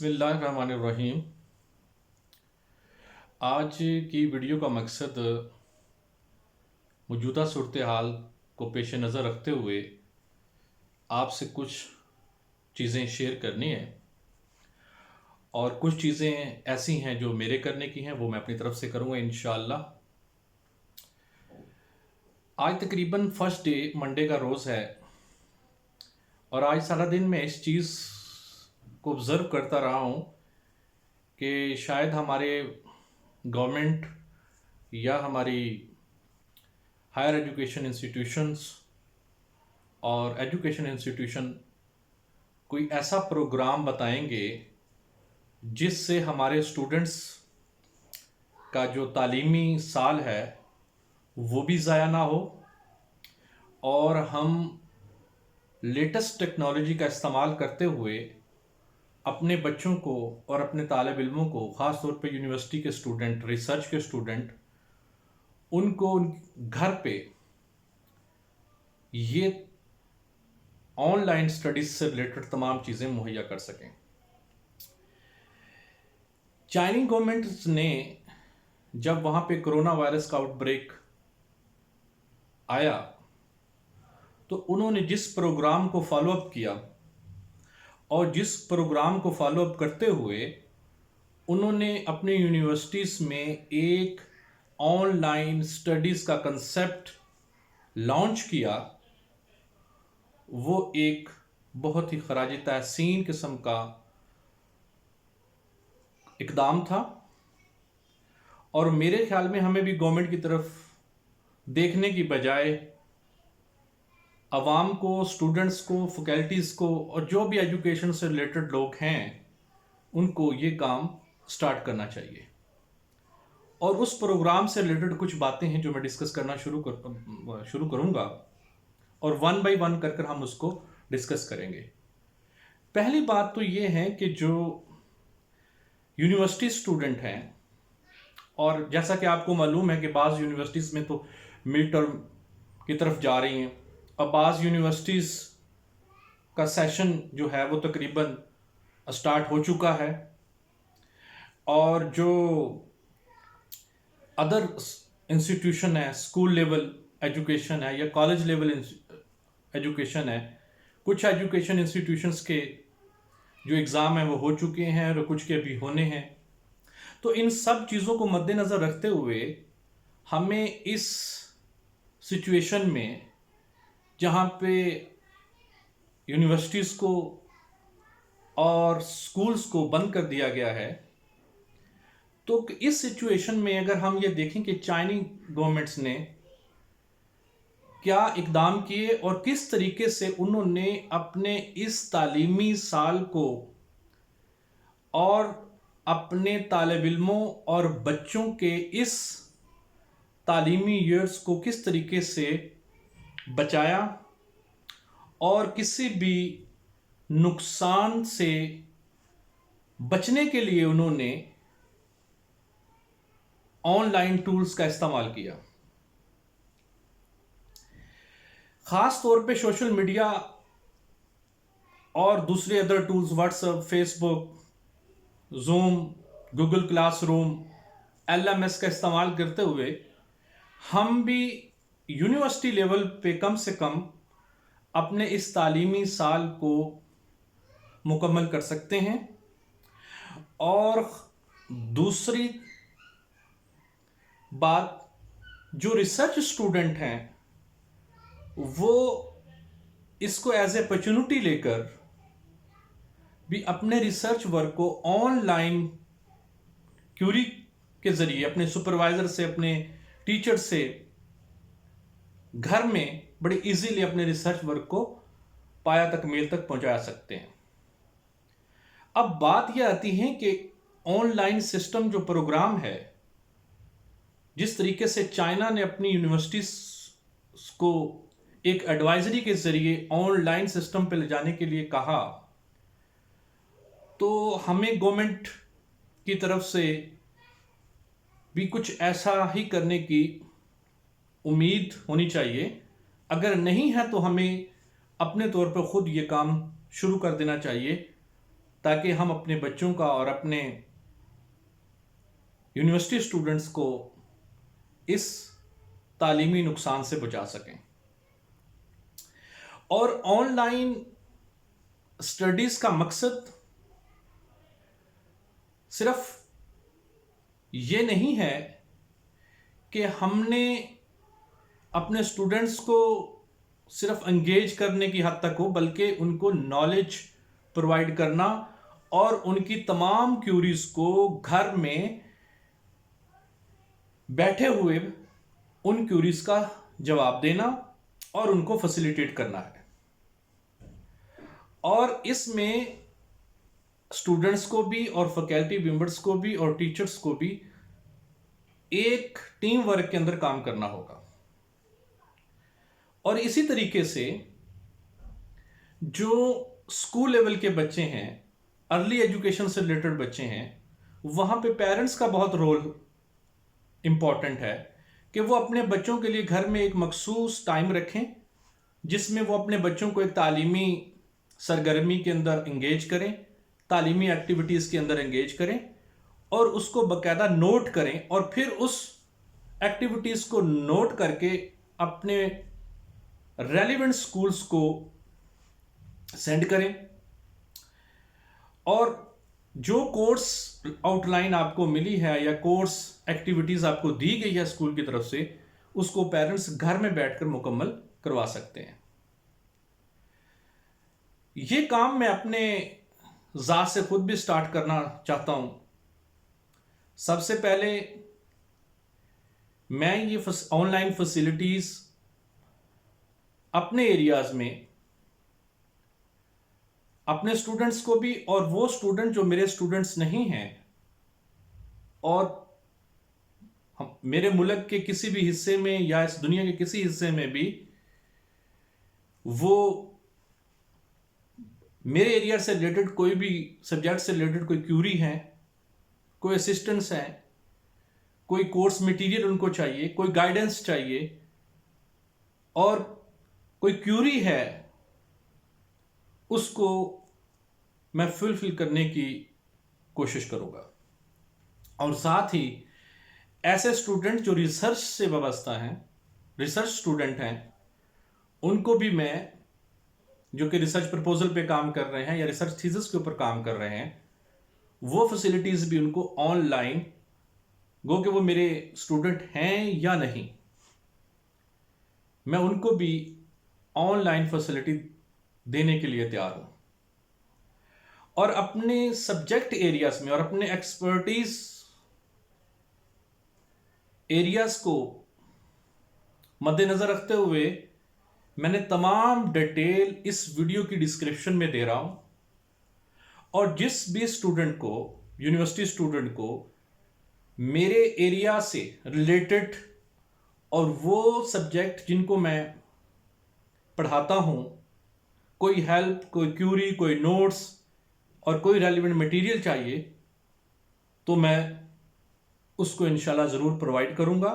बिस्मिल्लाहिर्रहमानिर्रहीम। आज की वीडियो का मकसद मौजूदा सूरत हाल को पेश नज़र रखते हुए आपसे कुछ चीज़ें शेयर करनी है और कुछ चीज़ें ऐसी हैं जो मेरे करने की हैं, वो मैं अपनी तरफ से करूँगा इंशाअल्लाह। आज तकरीबन फर्स्ट डे मंडे का रोज़ है और आज सारा दिन मैं इस चीज़ को ऑब्ज़र्व करता रहा हूँ कि शायद हमारे गवर्नमेंट या हमारी हायर एजुकेशन इंस्टीट्यूशंस और एजुकेशन इंस्टीट्यूशन कोई ऐसा प्रोग्राम बताएंगे जिससे हमारे स्टूडेंट्स का जो तालीमी साल है वो भी ज़ाया ना हो और हम लेटेस्ट टेक्नोलॉजी का इस्तेमाल करते हुए अपने बच्चों को और अपने तालिब इल्मों को, ख़ास तौर पे यूनिवर्सिटी के स्टूडेंट, रिसर्च के स्टूडेंट, उनको घर पे ये ऑनलाइन स्टडीज से रिलेटेड तमाम चीज़ें मुहैया कर सकें। चाइनीज गवर्नमेंट ने जब वहाँ पे कोरोना वायरस का आउटब्रेक आया तो उन्होंने जिस प्रोग्राम को फॉलो अप किया और जिस प्रोग्राम को फॉलो अप करते हुए उन्होंने अपने यूनिवर्सिटीज़ में एक ऑनलाइन स्टडीज़ का कंसेप्ट लॉन्च किया, वो एक बहुत ही खराज तहसीन किस्म का इकदाम था और मेरे ख्याल में हमें भी गवर्नमेंट की तरफ देखने की बजाय आवाम को, स्टूडेंट्स को, फैकल्टीज़ को और जो भी एजुकेशन से रिलेटेड लोग हैं उनको ये काम स्टार्ट करना चाहिए। और उस प्रोग्राम से रिलेटेड कुछ बातें हैं जो मैं डिस्कस करना शुरू करूँगा और वन बाय वन कर हम उसको डिस्कस करेंगे। पहली बात तो ये है कि जो यूनिवर्सिटी स्टूडेंट हैं, और जैसा कि आपको मालूम है कि बाज़ यूनिवर्सिटीज़ में तो मिड टर्म की तरफ जा रही हैं और बाज़ यूनिवर्सिटीज़ का सेशन जो है वो तकरीबन स्टार्ट हो चुका है और जो अदर इंस्टीट्यूशन है, स्कूल लेवल एजुकेशन है या कॉलेज लेवल एजुकेशन है, कुछ एजुकेशन इंस्टीट्यूशंस के जो एग्ज़ाम हैं वो हो चुके हैं और कुछ के अभी होने हैं। तो इन सब चीज़ों को मद्देनज़र रखते हुए हमें इस सिचुएशन में, जहाँ पे यूनिवर्सिटीज़ को और स्कूल्स को बंद कर दिया गया है, तो इस सिचुएशन में अगर हम ये देखें कि चाइनीज गवर्नमेंट्स ने क्या इकदाम किए और किस तरीके से उन्होंने अपने इस तालीमी साल को और अपने तालिब इल्मों और बच्चों के इस तालीमी ईयर्स को किस तरीके से बचाया और किसी भी नुकसान से बचने के लिए उन्होंने ऑनलाइन टूल्स का इस्तेमाल किया। ख़ास तौर पे सोशल मीडिया और दूसरे other tools, WhatsApp, Facebook, zoom, Google classroom, LMS का इस्तेमाल करते हुए हम भी यूनिवर्सिटी लेवल पे कम से कम अपने इस तालीमी साल को मुकम्मल कर सकते हैं। और दूसरी बात, जो रिसर्च स्टूडेंट हैं वो इसको एज ए अपॉर्चुनिटी लेकर भी अपने रिसर्च वर्क को ऑनलाइन क्यूरी के ज़रिए अपने सुपरवाइज़र से, अपने टीचर से घर में बड़े इजीली अपने रिसर्च वर्क को पाया तकमील तक पहुंचा सकते हैं। अब बात यह आती है कि ऑनलाइन सिस्टम जो प्रोग्राम है, जिस तरीके से चाइना ने अपनी यूनिवर्सिटीज़ को एक एडवाइजरी के ज़रिए ऑनलाइन सिस्टम पे ले जाने के लिए कहा, तो हमें गवर्नमेंट की तरफ से भी कुछ ऐसा ही करने की उम्मीद होनी चाहिए। अगर नहीं है तो हमें अपने तौर पर ख़ुद ये काम शुरू कर देना चाहिए ताकि हम अपने बच्चों का और अपने यूनिवर्सिटी स्टूडेंट्स को इस तालीमी नुकसान से बचा सकें। और ऑनलाइन स्टडीज का मकसद सिर्फ ये नहीं है कि हमने अपने स्टूडेंट्स को सिर्फ एंगेज करने की हद तक हो, बल्कि उनको नॉलेज प्रोवाइड करना और उनकी तमाम क्यूरीज को घर में बैठे हुए उन क्यूरीज का जवाब देना और उनको फैसिलिटेट करना है। और इसमें स्टूडेंट्स को भी और फैकल्टी मेंबर्स को भी और टीचर्स को भी एक टीम वर्क के अंदर काम करना होगा। और इसी तरीके से जो स्कूल लेवल के बच्चे हैं, अर्ली एजुकेशन से रिलेटेड बच्चे हैं, वहां पे पेरेंट्स का बहुत रोल इंपॉर्टेंट है कि वो अपने बच्चों के लिए घर में एक मखसूस टाइम रखें जिसमें वो अपने बच्चों को एक तालीमी सरगर्मी के अंदर एंगेज करें, तालीमी एक्टिविटीज़ के अंदर एंगेज करें और उसको बाकायदा नोट करें और फिर उस एक्टिविटीज़ को नोट करके अपने रेलिवेंट स्कूल्स को सेंड करें। और जो कोर्स आउटलाइन आपको मिली है या कोर्स एक्टिविटीज़ आपको दी गई है स्कूल की तरफ से, उसको पेरेंट्स घर में बैठकर मुकम्मल करवा सकते हैं। ये काम मैं अपने ज़ात से खुद भी स्टार्ट करना चाहता हूं। सबसे पहले मैं ये ऑनलाइन फैसिलिटीज़ अपने एरियाज़ में अपने स्टूडेंट्स को भी, और वो स्टूडेंट जो मेरे स्टूडेंट्स नहीं हैं और मेरे मुल्क के किसी भी हिस्से में या इस दुनिया के किसी हिस्से में भी वो मेरे एरिया से रिलेटेड कोई भी सब्जेक्ट से रिलेटेड कोई क्यूरी है, कोई असिस्टेंस है, कोई कोर्स मटेरियल उनको चाहिए, कोई गाइडेंस चाहिए और कोई क्यूरी है, उसको मैं फुलफिल करने की कोशिश करूंगा। और साथ ही ऐसे स्टूडेंट जो रिसर्च से वाबस्ता हैं, रिसर्च स्टूडेंट हैं, उनको भी मैं, जो कि रिसर्च प्रपोजल पे काम कर रहे हैं या रिसर्च थीसिस के ऊपर काम कर रहे हैं, वो फैसिलिटीज़ भी उनको ऑनलाइन, गो कि वो मेरे स्टूडेंट हैं या नहीं, मैं उनको भी ऑनलाइन फैसिलिटी देने के लिए तैयार हूं। और अपने सब्जेक्ट एरियाज में और अपने एक्सपर्टीज एरियाज को मद्देनजर रखते हुए मैंने तमाम डिटेल इस वीडियो की डिस्क्रिप्शन में दे रहा हूं। और जिस भी स्टूडेंट को, यूनिवर्सिटी स्टूडेंट को मेरे एरिया से रिलेटेड और वो सब्जेक्ट जिनको मैं पढ़ाता हूं, कोई हेल्प, कोई क्यूरी, कोई नोट्स और कोई रेलिवेंट मटेरियल चाहिए, तो मैं उसको इंशाल्लाह ज़रूर प्रोवाइड करूंगा।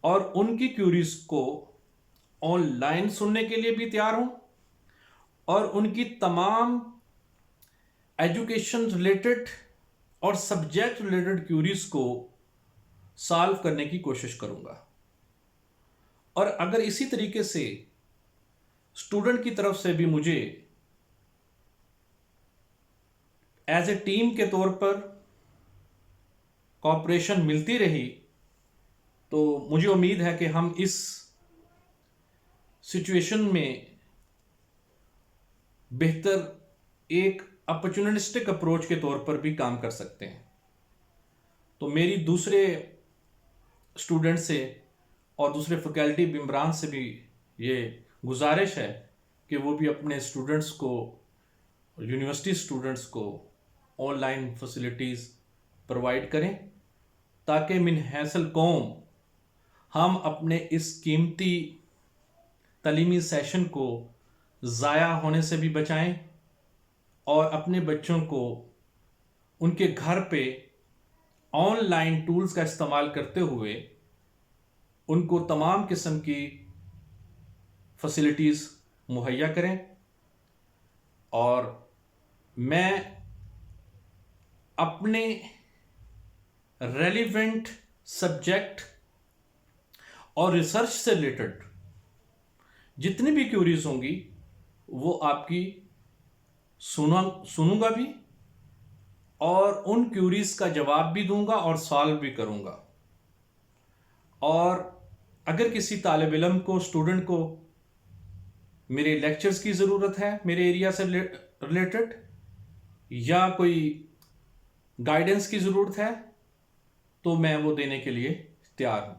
और उनकी क्यूरीज को ऑनलाइन सुनने के लिए भी तैयार हूं और उनकी तमाम एजुकेशन रिलेटेड और सब्जेक्ट रिलेटेड क्यूरीज को सॉल्व करने की कोशिश करूंगा। और अगर इसी तरीके से स्टूडेंट की तरफ से भी मुझे एज ए टीम के तौर पर कॉपरेशन मिलती रही, तो मुझे उम्मीद है कि हम इस सिचुएशन में बेहतर एक अपॉर्चुनिस्टिक अप्रोच के तौर पर भी काम कर सकते हैं। तो मेरी दूसरे स्टूडेंट से और दूसरे फैकल्टी मेंबरान से भी ये गुजारिश है कि वो भी अपने स्टूडेंट्स को, यूनिवर्सिटी स्टूडेंट्स को ऑनलाइन फैसिलिटीज़ प्रोवाइड करें, ताकि मिन हैसल कौम हम अपने इस कीमती तालीमी सेशन को ज़ाया होने से भी बचाएं और अपने बच्चों को उनके घर पे ऑनलाइन टूल्स का इस्तेमाल करते हुए उनको तमाम किस्म की फैसिलिटीज़ मुहैया करें। और मैं अपने रेलिवेंट सब्जेक्ट और रिसर्च से रिलेटेड जितनी भी क्यूरीज होंगी वो आपकी सुनूंगा भी, और उन क्यूरीज का जवाब भी दूंगा और सॉल्व भी करूंगा। और अगर किसी तालिब इल्म को, स्टूडेंट को मेरे लेक्चर्स की ज़रूरत है मेरे एरिया से रिलेटेड, या कोई गाइडेंस की ज़रूरत है, तो मैं वो देने के लिए तैयार हूं।